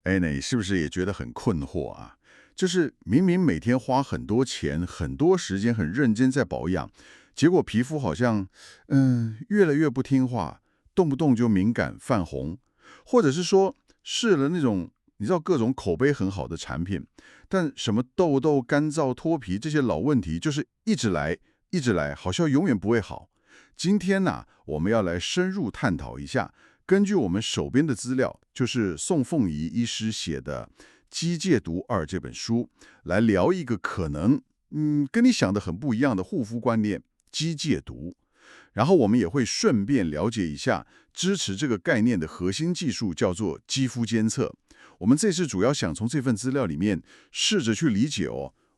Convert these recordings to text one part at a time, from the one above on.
哎，那你是不是也觉得很困惑啊？就是明明每天花很多钱、很多时间、很认真在保养，结果皮肤好像越来越不听话，动不动就敏感泛红，或者是说试了那种你知道各种口碑很好的产品，但什么痘痘、干燥、脱皮这些老问题，就是一直来，一直来，好像永远不会好。今天呢，我们要来深入探讨一下。根据我们手边的资料，就是宋凤仪医师写的《机械毒2》这本书，来聊一个可能，跟你想的很不一样的护肤观念——机械毒。然后我们也会顺便了解一下支持这个概念的核心技术，叫做肌肤监测。我们这次主要想从这份资料里面试着去理解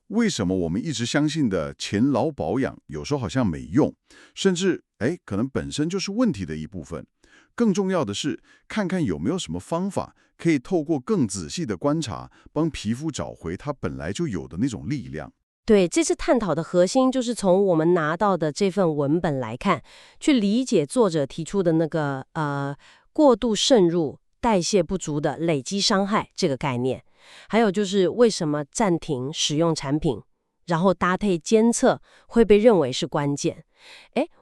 为什么我们一直相信的勤劳保养，有时候好像没用，甚至可能本身就是问题的一部分。更重要的是，看看有没有什么方法可以透过更仔细的观察，帮皮肤找回它本来就有的那种力量。对，这次探讨的核心就是从我们拿到的这份文本来看，去理解作者提出的那个过度渗入、代谢不足的累积伤害这个概念，还有就是为什么暂停使用产品，然后搭配监测会被认为是关键。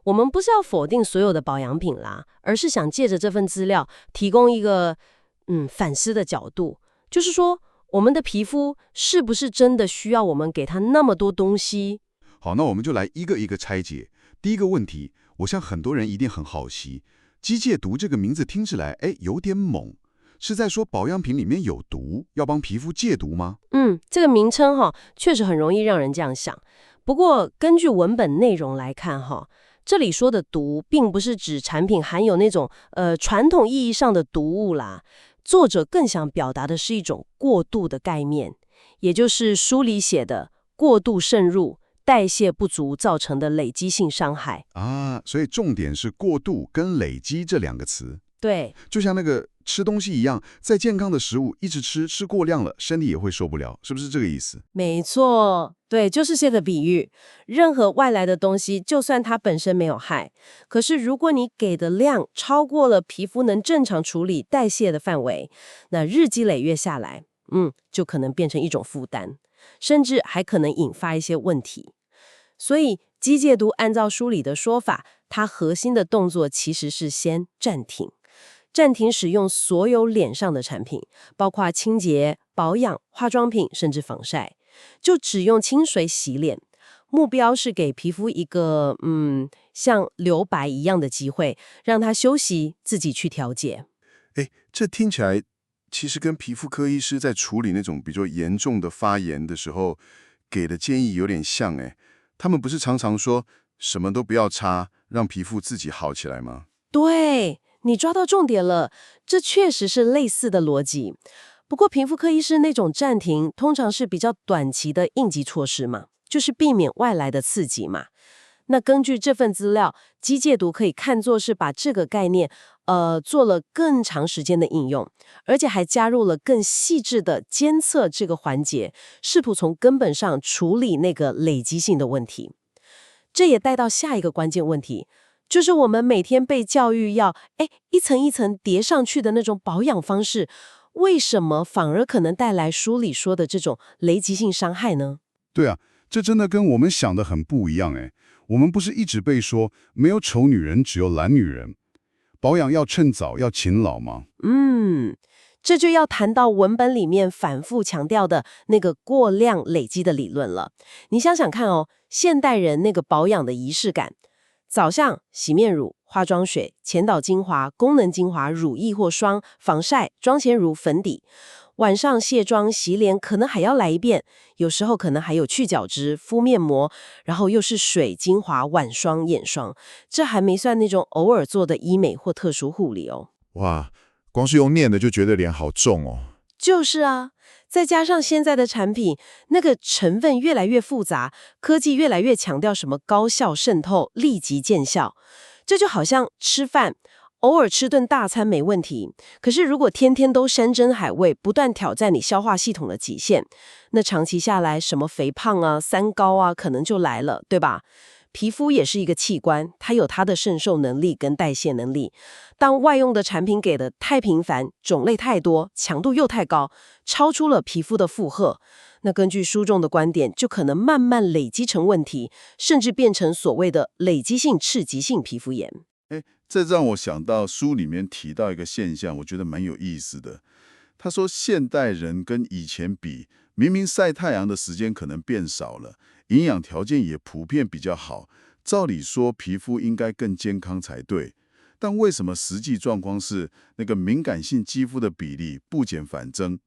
我们不是要否定所有的保养品啦，而是想借着这份资料提供一个反思的角度，就是说我们的皮肤是不是真的需要我们给它那么多东西？好，那我们就来一个一个拆解。第一个问题，我想很多人一定很好奇，机械毒这个名字听起来，有点猛，是在说保养品里面有毒，要帮皮肤戒毒吗？这个名称确实很容易让人这样想。不过根据文本内容来看这里说的毒，并不是指产品含有那种传统意义上的毒物啦。作者更想表达的是一种过度的概念，也就是书里写的过度渗入、代谢不足造成的累积性伤害啊，所以重点是过度跟累积这两个词。对，就像那个吃东西一样，再健康的食物一直吃过量了，身体也会受不了，是不是这个意思？没错，对，就是这个比喻。任何外来的东西，就算它本身没有害，可是如果你给的量超过了皮肤能正常处理代谢的范围，那日积累月下来，就可能变成一种负担，甚至还可能引发一些问题。所以，机械毒按照书里的说法，它核心的动作其实是先暂停。暂停使用所有脸上的产品，包括清洁、保养、化妆品，甚至防晒，就只用清水洗脸。目标是给皮肤一个像留白一样的机会，让它休息，自己去调节。这听起来其实跟皮肤科医师在处理那种比较严重的发炎的时候给的建议有点像他们不是常常说什么都不要擦，让皮肤自己好起来吗？对，你抓到重点了，这确实是类似的逻辑。不过皮肤科医师那种暂停，通常是比较短期的应急措施嘛，就是避免外来的刺激嘛。那根据这份资料，机械毒可以看作是把这个概念，做了更长时间的应用，而且还加入了更细致的监测这个环节，试图从根本上处理那个累积性的问题。这也带到下一个关键问题，就是我们每天被教育要一层一层叠上去的那种保养方式，为什么反而可能带来书里说的这种累积性伤害呢？对啊，这真的跟我们想的很不一样我们不是一直被说没有丑女人，只有懒女人，保养要趁早，要勤劳吗？这就要谈到文本里面反复强调的那个过量累积的理论了。你想想看现代人那个保养的仪式感，早上洗面乳、化妆水、前导精华、功能精华、乳液或霜、防晒、妆前乳、粉底。晚上卸妆洗脸可能还要来一遍，有时候可能还有去角质、敷面膜，然后又是水、精华、晚霜、眼霜，这还没算那种偶尔做的医美或特殊护理哇，光是用念的就觉得脸好重哦。就是啊，再加上现在的产品，那个成分越来越复杂，科技越来越强调什么高效渗透、立即见效，这就好像吃饭。偶尔吃顿大餐没问题，可是如果天天都山珍海味，不断挑战你消化系统的极限，那长期下来，什么肥胖啊、三高啊，可能就来了，对吧？皮肤也是一个器官，它有它的渗受能力跟代谢能力。当外用的产品给的太频繁，种类太多，强度又太高，超出了皮肤的负荷，那根据书中的观点，就可能慢慢累积成问题，甚至变成所谓的累积性刺激性皮肤炎。这让我想到书里面提到一个现象，我觉得蛮有意思的。他说，现代人跟以前比，明明晒太阳的时间可能变少了，营养条件也普遍比较好，照理说皮肤应该更健康才对。但为什么实际状况是那个敏感性肌肤的比例不减反增？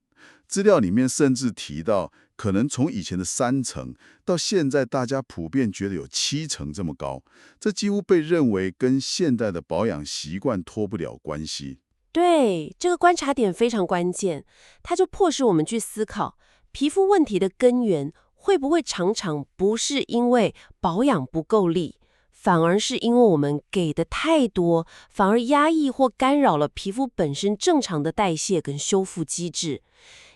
资料里面甚至提到，可能从以前的30%到现在大家普遍觉得有70%这么高，这几乎被认为跟现代的保养习惯脱不了关系。对，这个观察点非常关键，它就迫使我们去思考，皮肤问题的根源会不会常常不是因为保养不够力，反而是因为我们给的太多，反而压抑或干扰了皮肤本身正常的代谢跟修复机制。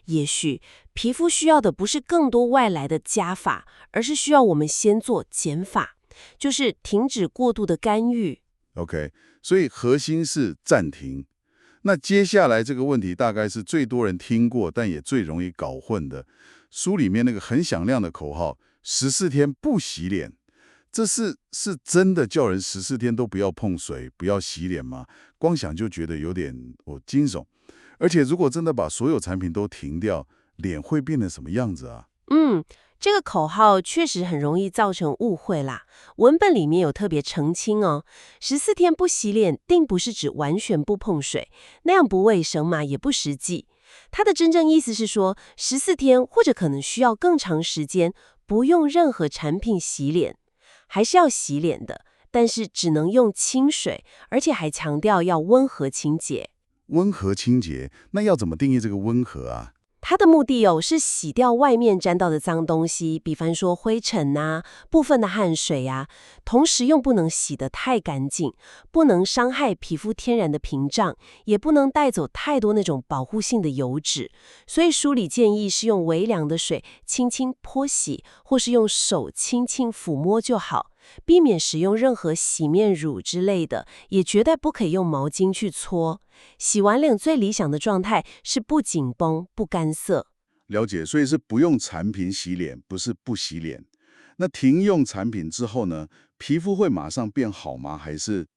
也许皮肤需要的不是更多外来的加法，而是需要我们先做减法，就是停止过度的干预。OK， 所以核心是暂停。那接下来这个问题大概是最多人听过，但也最容易搞混的。书里面那个很响亮的口号：14天不洗脸。这是真的叫人14天都不要碰水、不要洗脸吗？光想就觉得有点惊悚。而且如果真的把所有产品都停掉，脸会变成什么样子啊？这个口号确实很容易造成误会啦。文本里面有特别澄清哦，14天不洗脸，并不是指完全不碰水，那样不卫生嘛，也不实际。它的真正意思是说，14天或者可能需要更长时间，不用任何产品洗脸，还是要洗脸的，但是只能用清水，而且还强调要温和清洁。温和清洁，那要怎么定义这个温和啊？它的目的是洗掉外面沾到的脏东西，比方说灰尘啊、部分的汗水啊，同时又不能洗得太干净，不能伤害皮肤天然的屏障，也不能带走太多那种保护性的油脂。所以书里建议是用微凉的水轻轻泼洗，或是用手轻轻抚摸就好，避免使用任何洗面乳之类的，也绝对不可以用毛巾去搓。洗完脸最理想的状态是不紧绷、不干涩。了解，所以是不用产品洗脸，不是不洗脸。那停用产品之后呢，皮肤会马上变好吗？还是？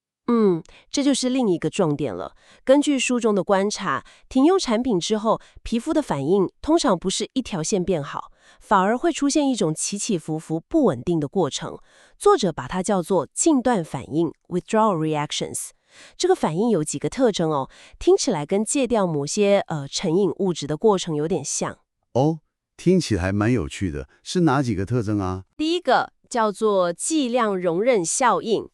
这就是另一个重点了。根据书中的观察，停用产品之后，皮肤的反应通常不是一条线变好，反而会出现一种起起伏伏、不稳定的过程。作者把它叫做禁断反应 （withdrawal reactions）。这个反应有几个特征哦，听起来跟戒掉某些成瘾物质的过程有点像。听起来蛮有趣的，是哪几个特征啊？第一个叫做剂量容忍效应，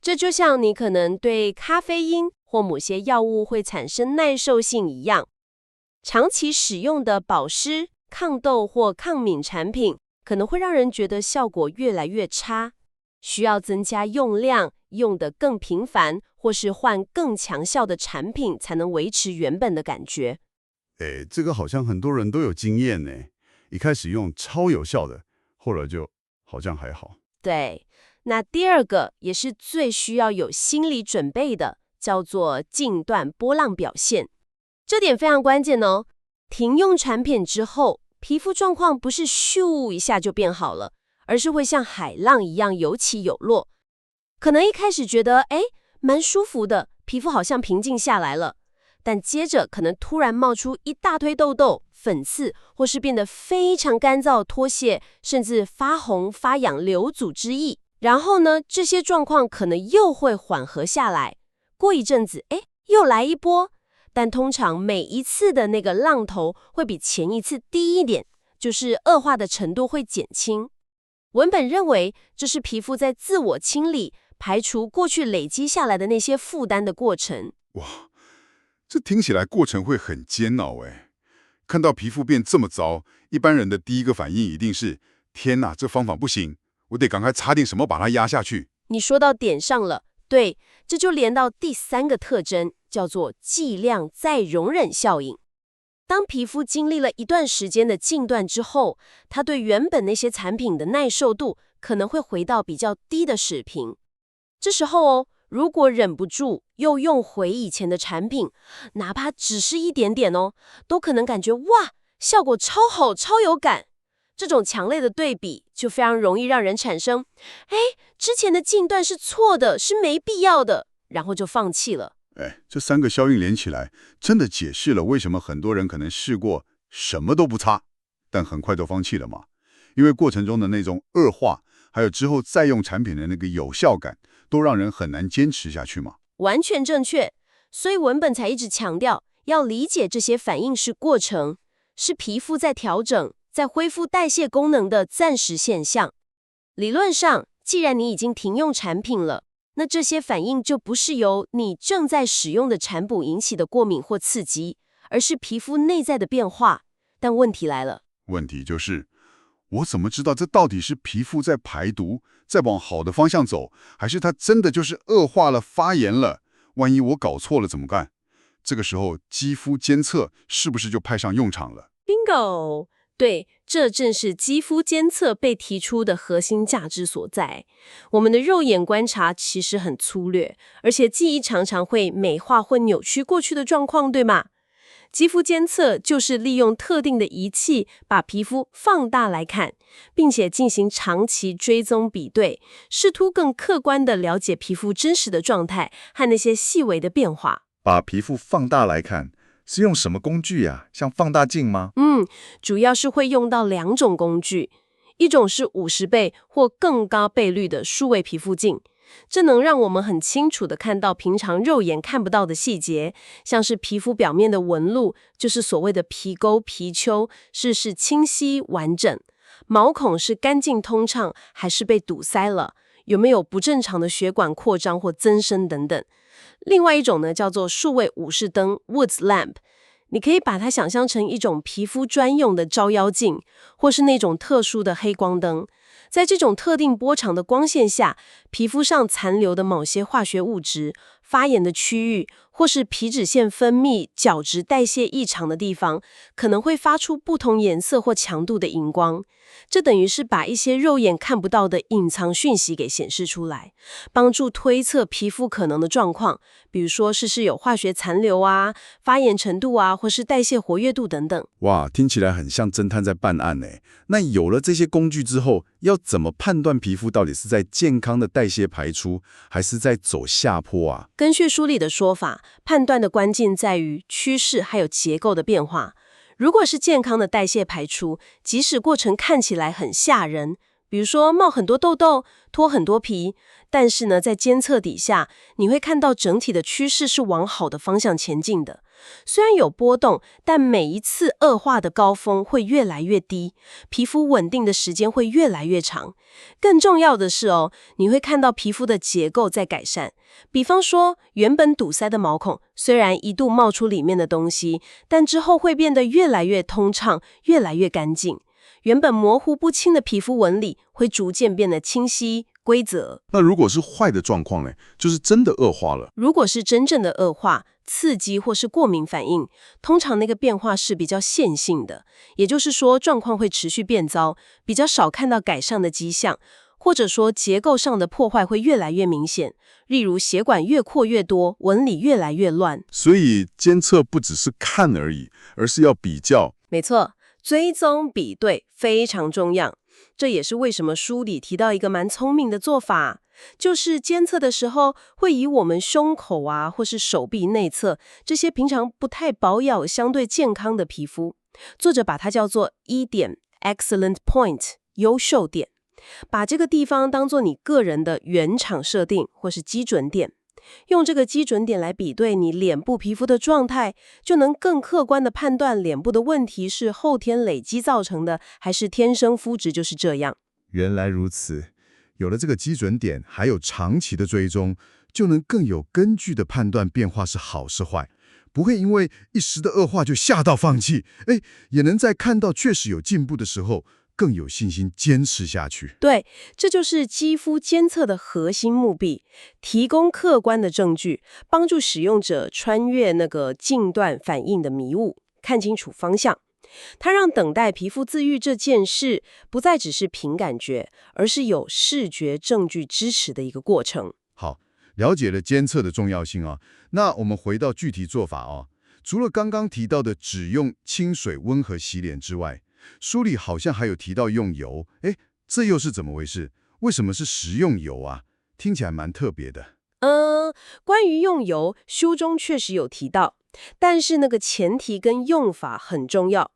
这就像你可能对咖啡因或某些药物会产生耐受性一样，长期使用的保湿、抗痘或抗敏产品可能会让人觉得效果越来越差，需要增加用量，用得更频繁，或是换更强效的产品才能维持原本的感觉。这个好像很多人都有经验呢。一开始用超有效的，后来就好像还好。对，那第二个也是最需要有心理准备的，叫做禁断波浪表现。这点非常关键哦。停用产品之后，皮肤状况不是咻一下就变好了，而是会像海浪一样有起有落。可能一开始觉得蛮舒服的，皮肤好像平静下来了，但接着可能突然冒出一大堆痘痘、粉刺，或是变得非常干燥、脱屑，甚至发红、发痒、流组织液。然后呢，这些状况可能又会缓和下来，过一阵子，又来一波。但通常每一次的那个浪头会比前一次低一点，就是恶化的程度会减轻。文本认为，这是皮肤在自我清理、排除过去累积下来的那些负担的过程。哇，这听起来过程会很煎熬哎。看到皮肤变这么糟，一般人的第一个反应一定是：天哪，这方法不行，我得赶快擦点什么把它压下去。你说到点上了，对，这就连到第三个特征，叫做剂量再容忍效应。当皮肤经历了一段时间的禁断之后，它对原本那些产品的耐受度可能会回到比较低的水平。这时候如果忍不住又用回以前的产品，哪怕只是一点点都可能感觉哇，效果超好，超有感。这种强烈的对比就非常容易让人产生，之前的禁断是错的，是没必要的，然后就放弃了。这3个效应连起来，真的解释了为什么很多人可能试过什么都不擦，但很快就放弃了嘛。因为过程中的那种恶化，还有之后再用产品的那个有效感，都让人很难坚持下去嘛。完全正确，所以文本才一直强调，要理解这些反应是过程，是皮肤在调整，在恢复代谢功能的暂时现象。理论上，既然你已经停用产品了，那这些反应就不是由你正在使用的产补引起的过敏或刺激，而是皮肤内在的变化。但问题来了，问题就是，我怎么知道这到底是皮肤在排毒，在往好的方向走，还是它真的就是恶化了、发炎了？万一我搞错了怎么办？这个时候，肌肤监测是不是就派上用场了？ Bingo！ 对，这正是肌肤监测被提出的核心价值所在。我们的肉眼观察其实很粗略，而且记忆常常会美化或扭曲过去的状况，对吗？肌肤监测就是利用特定的仪器把皮肤放大来看，并且进行长期追踪比对，试图更客观地了解皮肤真实的状态和那些细微的变化。把皮肤放大来看，是用什么工具呀？像放大镜吗？主要是会用到2种工具，一种是50倍或更高倍率的数位皮肤镜，这能让我们很清楚地看到平常肉眼看不到的细节，像是皮肤表面的纹路，就是所谓的皮沟、皮丘，是清晰完整；毛孔是干净通畅，还是被堵塞了？有没有不正常的血管扩张或增生等等。另外一种呢，叫做数位武士灯 Woods Lamp， 你可以把它想象成一种皮肤专用的照妖镜，或是那种特殊的黑光灯。在这种特定波长的光线下，皮肤上残留的某些化学物质、发炎的区域，或是皮脂腺分泌、角质代谢异常的地方，可能会发出不同颜色或强度的荧光。这等于是把一些肉眼看不到的隐藏讯息给显示出来，帮助推测皮肤可能的状况，比如说是有化学残留啊、发炎程度啊，或是代谢活跃度等等。哇，听起来很像侦探在办案诶。那有了这些工具之后，要怎么判断皮肤到底是在健康的代谢排出，还是在走下坡啊？根据书里的说法，判断的关键在于趋势还有结构的变化。如果是健康的代谢排出，即使过程看起来很吓人，比如说冒很多痘痘、脱很多皮，但是呢，在监测底下，你会看到整体的趋势是往好的方向前进的。虽然有波动，但每一次恶化的高峰会越来越低，皮肤稳定的时间会越来越长。更重要的是你会看到皮肤的结构在改善。比方说，原本堵塞的毛孔，虽然一度冒出里面的东西，但之后会变得越来越通畅，越来越干净。原本模糊不清的皮肤纹理会逐渐变得清晰、规则。那如果是坏的状况呢？就是真的恶化了。如果是真正的恶化、刺激或是过敏反应，通常那个变化是比较线性的，也就是说状况会持续变糟，比较少看到改善的迹象，或者说结构上的破坏会越来越明显，例如血管越扩越多，纹理越来越乱。所以监测不只是看而已，而是要比较。没错，追踪比对非常重要。这也是为什么书里提到一个蛮聪明的做法，就是监测的时候会以我们胸口啊或是手臂内侧这些平常不太保养相对健康的皮肤，作者把它叫做1点 excellent point 优秀点，把这个地方当作你个人的原厂设定或是基准点，用这个基准点来比对你脸部皮肤的状态，就能更客观地判断脸部的问题是后天累积造成的，还是天生肤质就是这样。原来如此，有了这个基准点，还有长期的追踪，就能更有根据的判断变化是好是坏，不会因为一时的恶化就吓到放弃，也能在看到确实有进步的时候，更有信心坚持下去。对，这就是肌肤监测的核心目的，提供客观的证据，帮助使用者穿越那个近段反应的迷雾，看清楚方向。它让等待皮肤自愈这件事不再只是凭感觉，而是有视觉证据支持的一个过程。好，了解了监测的重要性啊。那我们回到具体做法哦。除了刚刚提到的只用清水温和洗脸之外，书里好像还有提到用油，诶，这又是怎么回事？为什么是食用油啊？听起来蛮特别的。关于用油，书中确实有提到，但是那个前提跟用法很重要。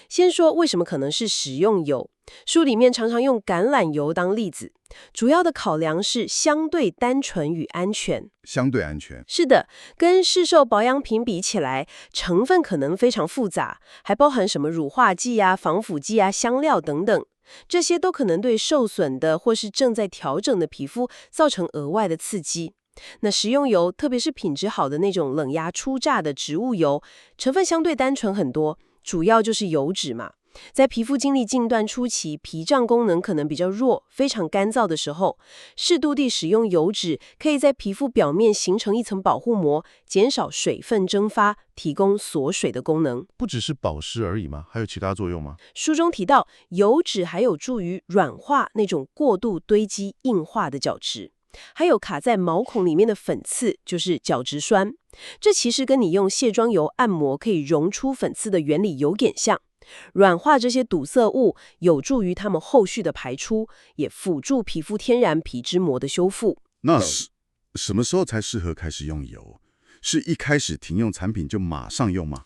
先说为什么可能是食用油，书里面常常用橄榄油当例子，主要的考量是相对单纯与安全。相对安全。是的，跟市售保养品比起来，成分可能非常复杂，还包含什么乳化剂啊、防腐剂啊、香料等等，这些都可能对受损的或是正在调整的皮肤造成额外的刺激。那食用油，特别是品质好的那种冷压初榨的植物油，成分相对单纯很多，主要就是油脂嘛。在皮肤经历禁断初期，屏障功能可能比较弱、非常干燥的时候，适度地使用油脂，可以在皮肤表面形成一层保护膜，减少水分蒸发，提供锁水的功能。不只是保湿而已吗？还有其他作用吗？书中提到，油脂还有助于软化那种过度堆积硬化的角质。还有卡在毛孔里面的粉刺，就是角质酸。这其实跟你用卸妆油按摩可以溶出粉刺的原理有点像。软化这些堵塞物，有助于它们后续的排出，也辅助皮肤天然皮脂膜的修复。那什么时候才适合开始用油？是一开始停用产品就马上用吗？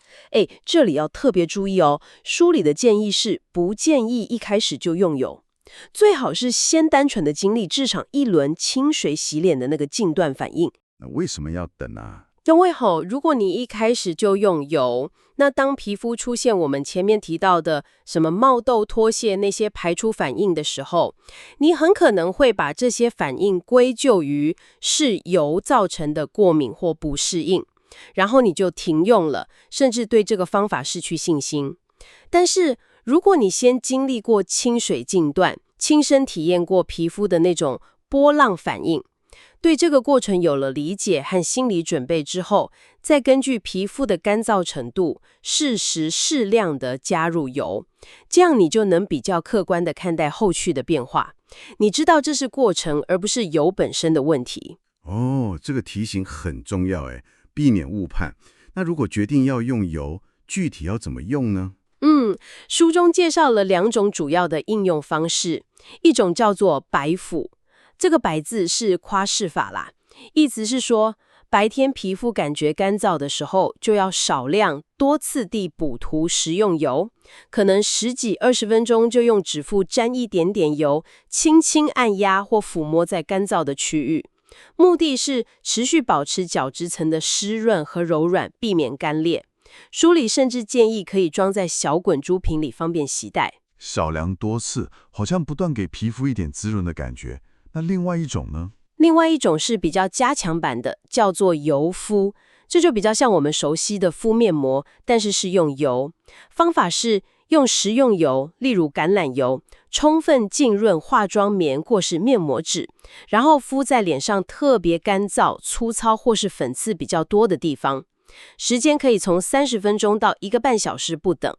这里要特别注意哦，书里的建议是不建议一开始就用油。最好是先单纯的经历至少一轮清水洗脸的那个禁断反应。那为什么要等啊？因为如果你一开始就用油，那当皮肤出现我们前面提到的什么冒痘、脱屑那些排出反应的时候，你很可能会把这些反应归咎于是油造成的过敏或不适应，然后你就停用了，甚至对这个方法失去信心。但是如果你先经历过清水禁断，亲身体验过皮肤的那种波浪反应，对这个过程有了理解和心理准备之后，再根据皮肤的干燥程度，适时适量的加入油，这样你就能比较客观的看待后续的变化。你知道这是过程，而不是油本身的问题。哦，这个提醒很重要诶，避免误判。那如果决定要用油，具体要怎么用呢？书中介绍了2种主要的应用方式，一种叫做白敷，这个白字是夸饰法啦，意思是说白天皮肤感觉干燥的时候，就要少量多次地补涂食用油，可能10几20分钟就用指腹沾一点点油，轻轻按压或抚摸在干燥的区域，目的是持续保持角质层的湿润和柔软，避免干裂。书里甚至建议可以装在小滚珠瓶里，方便携带。少量多次，好像不断给皮肤一点滋润的感觉。那另外一种呢？另外一种是比较加强版的，叫做油敷，这就比较像我们熟悉的敷面膜，但是是用油。方法是用食用油，例如橄榄油，充分浸润化妆棉或是面膜纸，然后敷在脸上特别干燥、粗糙或是粉刺比较多的地方。时间可以从30分钟到1个半小时不等，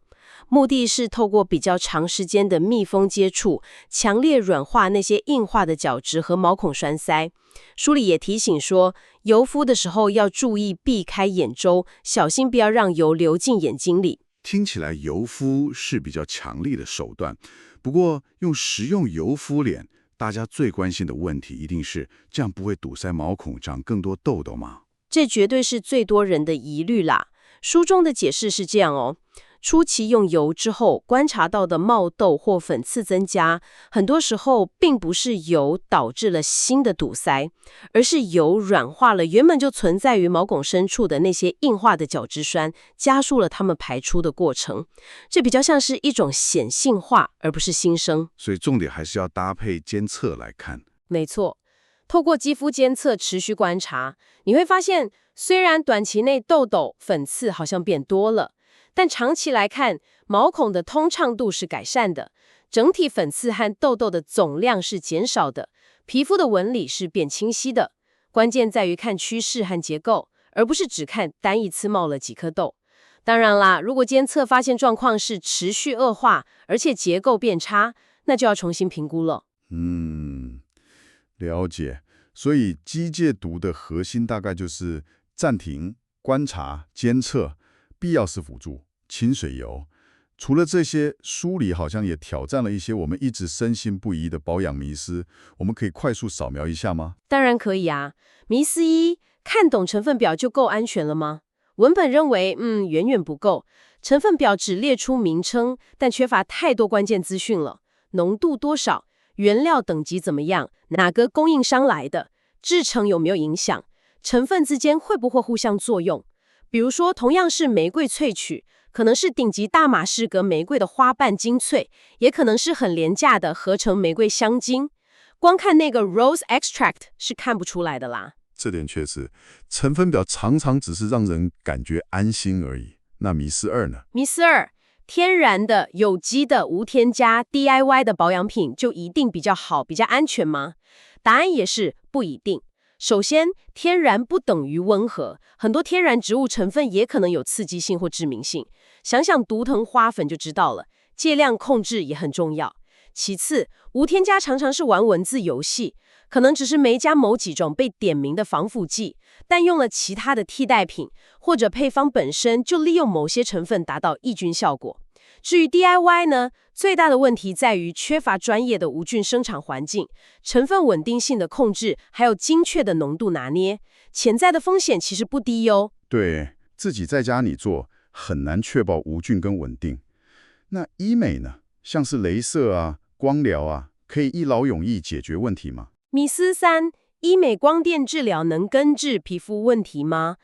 目的是透过比较长时间的密封接触，强烈软化那些硬化的角质和毛孔栓塞。书里也提醒说，油敷的时候要注意避开眼周，小心不要让油流进眼睛里。听起来油敷是比较强力的手段，不过用食用油敷脸，大家最关心的问题一定是这样不会堵塞毛孔，长更多痘痘吗？这绝对是最多人的疑虑啦。书中的解释是这样哦，初期用油之后观察到的冒痘或粉刺增加，很多时候并不是油导致了新的堵塞，而是油软化了原本就存在于毛孔深处的那些硬化的角质酸，加速了它们排出的过程。这比较像是一种显性化，而不是新生。所以重点还是要搭配监测来看。没错，透过肌肤监测持续观察，你会发现虽然短期内痘痘、粉刺好像变多了，但长期来看，毛孔的通畅度是改善的，整体粉刺和痘痘的总量是减少的，皮肤的纹理是变清晰的。关键在于看趋势和结构，而不是只看单一次冒了几颗痘。当然啦，如果监测发现状况是持续恶化，而且结构变差，那就要重新评估了。了解。所以机械读的核心大概就是暂停、观察、监测，必要时辅助、清水油。除了这些，书里好像也挑战了一些我们一直深信不疑的保养迷思，我们可以快速扫描一下吗？当然可以啊。迷思一，看懂成分表就够安全了吗？文本认为，远远不够。成分表只列出名称，但缺乏太多关键资讯了。浓度多少？原料等级怎么样？哪个供应商来的？制成有没有影响？成分之间会不会互相作用？比如说，同样是玫瑰萃取，可能是顶级大马士革玫瑰的花瓣精粹，也可能是很廉价的合成玫瑰香精。光看那个 rose extract 是看不出来的啦。这点确实，成分表常常只是让人感觉安心而已。那迷思二呢？迷思二，天然的、有机的、无添加 DIY 的保养品就一定比较好、比较安全吗？答案也是不一定。首先，天然不等于温和，很多天然植物成分也可能有刺激性或致命性。想想毒藤花粉就知道了，剂量控制也很重要。其次，无添加常常是玩文字游戏，可能只是没加某几种被点名的防腐剂，但用了其他的替代品，或者配方本身就利用某些成分达到抑菌效果。至于 DIY 呢，最大的问题在于缺乏专业的无菌生产环境、成分稳定性的控制，还有精确的浓度拿捏，潜在的风险其实不低哟。对，自己在家里做，很难确保无菌跟稳定。那医美呢？像是雷射啊、光疗啊，可以一劳永逸解决问题吗？迷思三，医美光电治疗能根治皮肤问题吗？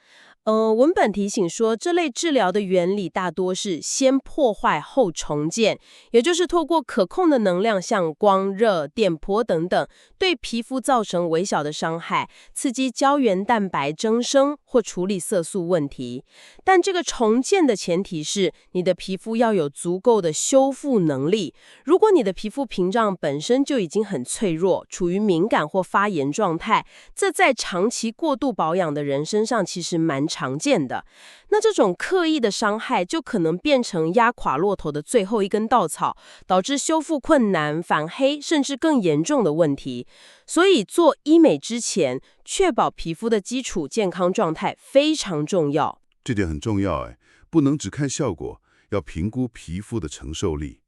文本提醒说，这类治疗的原理大多是先破坏后重建，也就是透过可控的能量，像光、热、电波等等，对皮肤造成微小的伤害，刺激胶原蛋白增生或处理色素问题。但这个重建的前提是，你的皮肤要有足够的修复能力。如果你的皮肤屏障本身就已经很脆弱，处于敏感或发炎状态，这在长期过度保养的人身上其实蛮常见的。那这种刻意的伤害就可能变成压垮骆驼的最后一根稻草，导致修复困难、反黑，甚至更严重的问题。所以做医美之前，确保皮肤的基础健康状态非常重要。这点很重要，不能只看效果，要评估皮肤的承受力。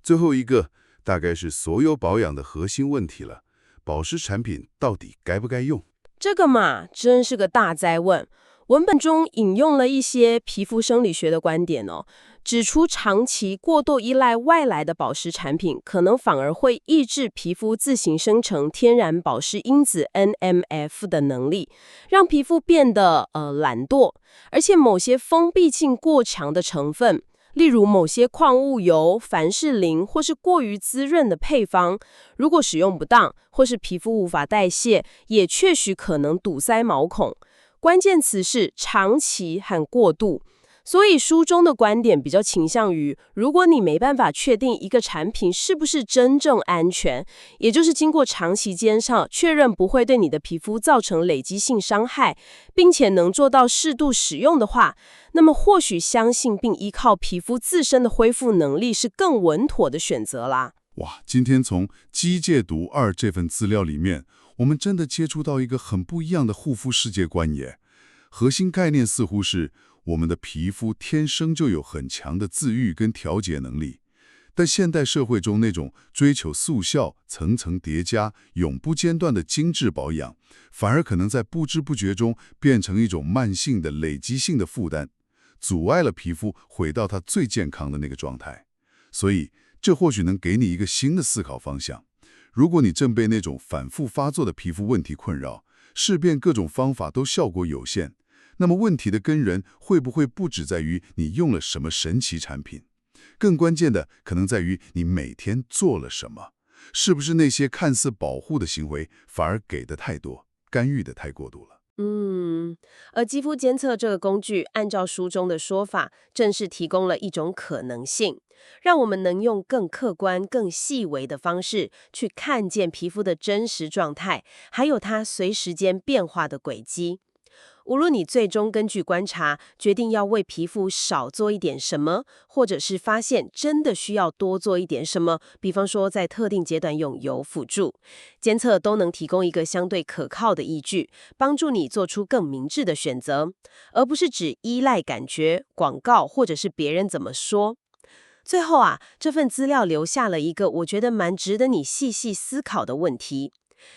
最后一个大概是所有保养的核心问题了，保湿产品到底该不该用？这个嘛，真是个大哉问。文本中引用了一些皮肤生理学的观点指出长期过度依赖外来的保湿产品，可能反而会抑制皮肤自行生成天然保湿因子 NMF 的能力，让皮肤变得懒惰。而且某些封闭性过强的成分，例如某些矿物油、凡士林或是过于滋润的配方，如果使用不当，或是皮肤无法代谢，也确实可能堵塞毛孔。关键词是长期和过度。所以书中的观点比较倾向于，如果你没办法确定一个产品是不是真正安全，也就是经过长期监测确认不会对你的皮肤造成累积性伤害，并且能做到适度使用的话，那么或许相信并依靠皮肤自身的恢复能力是更稳妥的选择啦。哇，今天从《机械毒2》这份资料里面，我们真的接触到一个很不一样的护肤世界观耶。核心概念似乎是，我们的皮肤天生就有很强的自愈跟调节能力，但现代社会中那种追求速效、层层叠加、永不间断的精致保养，反而可能在不知不觉中变成一种慢性的累积性的负担，阻碍了皮肤回到它最健康的那个状态。所以，这或许能给你一个新的思考方向。如果你正被那种反复发作的皮肤问题困扰，试遍各种方法都效果有限，那么问题的根源会不会不只在于你用了什么神奇产品？更关键的可能在于你每天做了什么，是不是那些看似保护的行为反而给的太多，干预的太过度了？而肌肤监测这个工具，按照书中的说法，正是提供了一种可能性，让我们能用更客观、更细微的方式去看见皮肤的真实状态，还有它随时间变化的轨迹。无论你最终根据观察决定要为皮肤少做一点什么，或者是发现真的需要多做一点什么，比方说在特定阶段用油辅助，监测都能提供一个相对可靠的依据，帮助你做出更明智的选择，而不是只依赖感觉、广告或者是别人怎么说。最后啊，这份资料留下了一个我觉得蛮值得你细细思考的问题。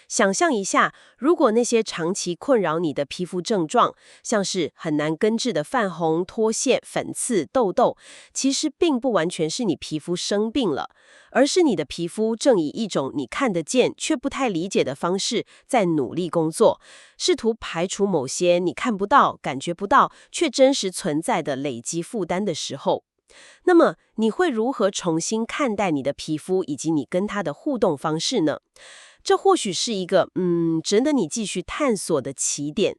想象一下，如果那些长期困扰你的皮肤症状，像是很难根治的泛红、脱屑、粉刺、痘痘，其实并不完全是你皮肤生病了，而是你的皮肤正以一种你看得见却不太理解的方式在努力工作，试图排除某些你看不到、感觉不到却真实存在的累积负担的时候。那么你会如何重新看待你的皮肤以及你跟它的互动方式呢？这或许是一个值得你继续探索的起点。